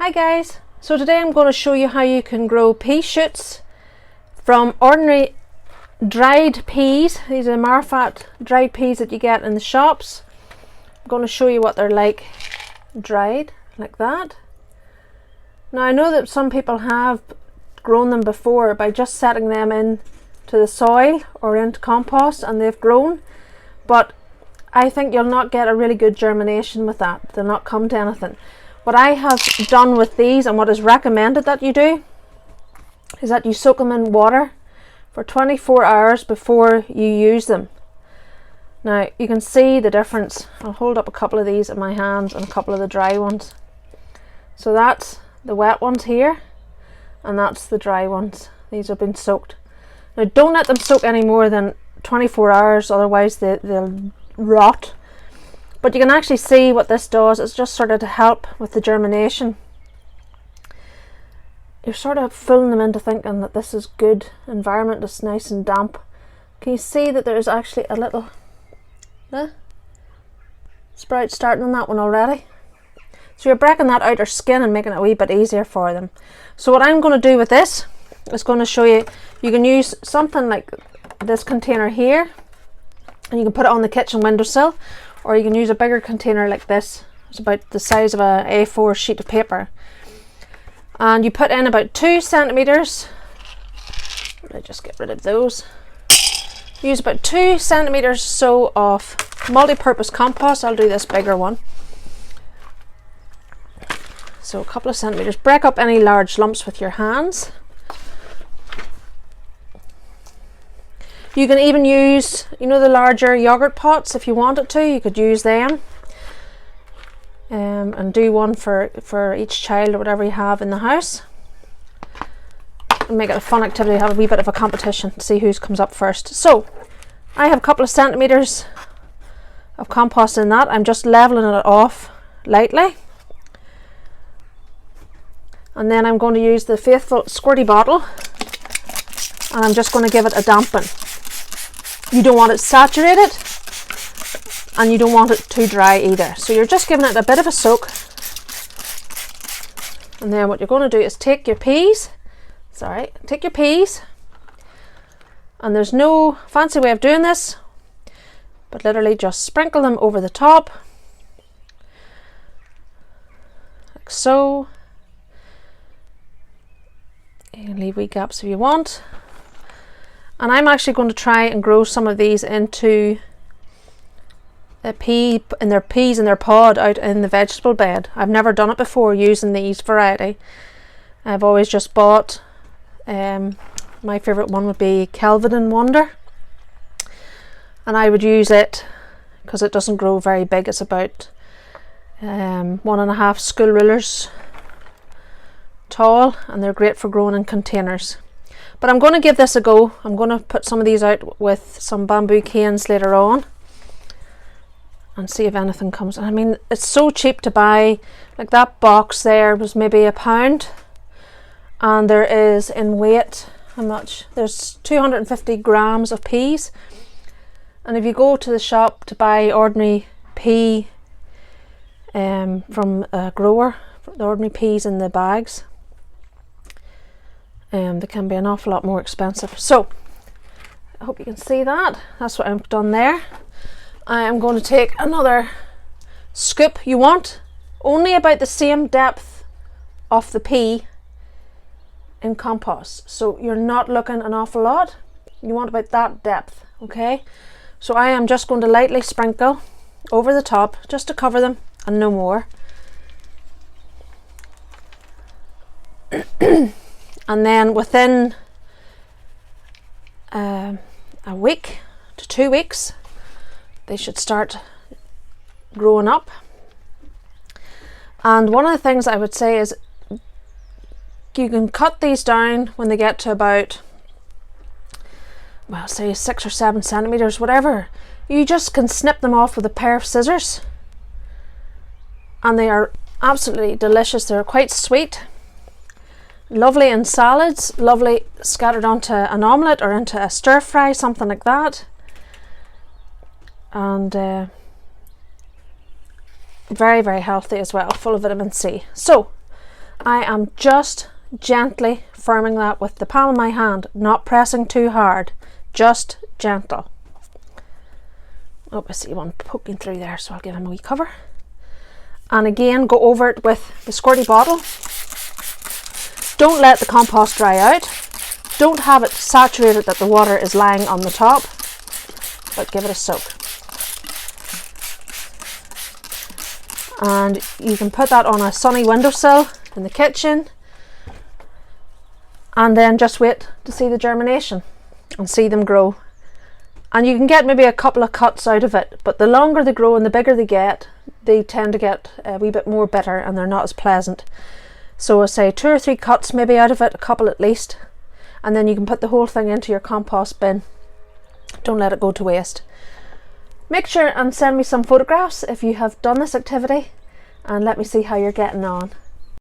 Hi guys, so today I'm going to show you how you can grow pea shoots from ordinary dried peas. These are Marfat dried peas that you get in the shops. I'm going to show you what they're like dried, like that. Now I know that some people have grown them before by just setting them in to the soil or into compost and they've grown, but I think you'll not get a really good germination with that. They'll not come to anything. What I have done with these, and what is recommended that you do, is that you soak them in water for 24 hours before you use them. Now you can see the difference. I'll hold up a couple of these in my hands and a couple of the dry ones. So that's the wet ones here, and that's the dry ones. These have been soaked. Now don't let them soak any more than 24 hours, otherwise they'll rot. But you can actually see what this does. It's just sort of to help with the germination. You're sort of fooling them into thinking that this is good environment, it's nice and damp. Can you see that there's actually a little sprout starting on that one already? So you're breaking that outer skin and making it a wee bit easier for them. So what I'm going to do with this is going to show you, you can use something like this container here and you can put it on the kitchen windowsill, or you can use a bigger container like this. It's about the size of a A4 sheet of paper, and you put in about 2 centimeters. Let me just get rid of those. Use about 2 centimeters so of multi-purpose compost. I'll do this bigger one. So a couple of centimeters. Break up any large lumps with your hands. You can even use, you know, the larger yogurt pots if you wanted to. You could use them and do one for each child or whatever you have in the house. And make it a fun activity, have a wee bit of a competition to see who comes up first. So I have a couple of centimeters of compost in that. I'm just leveling it off lightly. And then I'm going to use the faithful squirty bottle and I'm just going to give it a dampen. You don't want it saturated and you don't want it too dry either. So you're just giving it a bit of a soak. And then what you're going to do is take your peas, and there's no fancy way of doing this, but literally just sprinkle them over the top, like so. You can leave wee gaps if you want. And I'm actually going to try and grow some of these into a peas in their pod out in the vegetable bed. I've never done it before using these variety. I've always just bought, my favourite one would be Kelvin and Wonder. And I would use it because it doesn't grow very big. It's about 1.5 school rulers tall, and they're great for growing in containers. But I'm going to give this a go. I'm going to put some of these out with some bamboo canes later on and see if anything comes. I mean, it's so cheap to buy. Like that box there was maybe £1, and there is in weight, how much? There's 250 grams of peas. And if you go to the shop to buy ordinary pea from a grower, the ordinary peas in the bags, they can be an awful lot more expensive. So I hope you can see that. That's what I've done there. I am going to take another scoop. You want only about the same depth of the pea in compost, so you're not looking an awful lot. You want about that depth, okay? So I am just going to lightly sprinkle over the top just to cover them and no more. And then within a week to 2 weeks, they should start growing up. And one of the things I would say is you can cut these down when they get to about, well, say 6 or 7 centimeters, whatever. You just can snip them off with a pair of scissors, and they are absolutely delicious. They're quite sweet. Lovely in salads, lovely scattered onto an omelette or into a stir fry, something like that. And very, very healthy as well, full of vitamin C. So I am just gently firming that with the palm of my hand, not pressing too hard, just gentle. Oh, I see one poking through there, so I'll give him a wee cover. And again, go over it with the squirty bottle. Don't let the compost dry out. Don't have it saturated that the water is lying on the top, but give it a soak. And you can put that on a sunny windowsill in the kitchen, and then just wait to see the germination and see them grow. And you can get maybe a couple of cuts out of it, but the longer they grow and the bigger they get, they tend to get a wee bit more bitter and they're not as pleasant. So I say 2 or 3 cuts maybe out of it, a couple at least, and then you can put the whole thing into your compost bin. Don't let it go to waste. Make sure and send me some photographs if you have done this activity, and let me see how you're getting on.